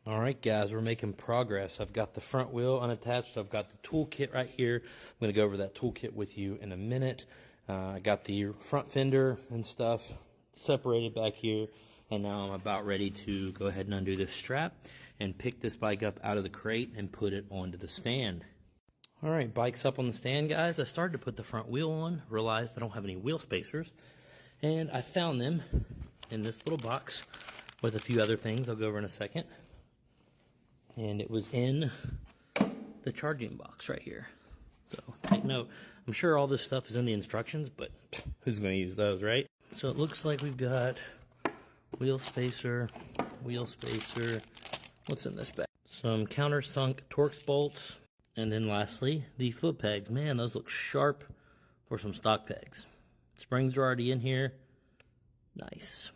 All right, guys, we're making progress. I've got the front wheel unattached. I've got the toolkit right here. I'm going to go over that toolkit with you in a minute. I got the front fender and stuff separated back here. And now I'm about ready to go ahead and undo this strap and pick this bike up out of the crate and put it onto the stand. All right, bike's up on the stand, guys. I started to put the front wheel on, realized I don't have any wheel spacers. And I found them in this little box with a few other things I'll go over in a second. And it was in the charging box right here. So take note. I'm sure all this stuff is in the instructions, but who's going to use those, right? So it looks like we've got wheel spacer. What's in this bag? Some countersunk Torx bolts. And then lastly, the foot pegs. Man, those look sharp for some stock pegs. Springs are already in here. Nice.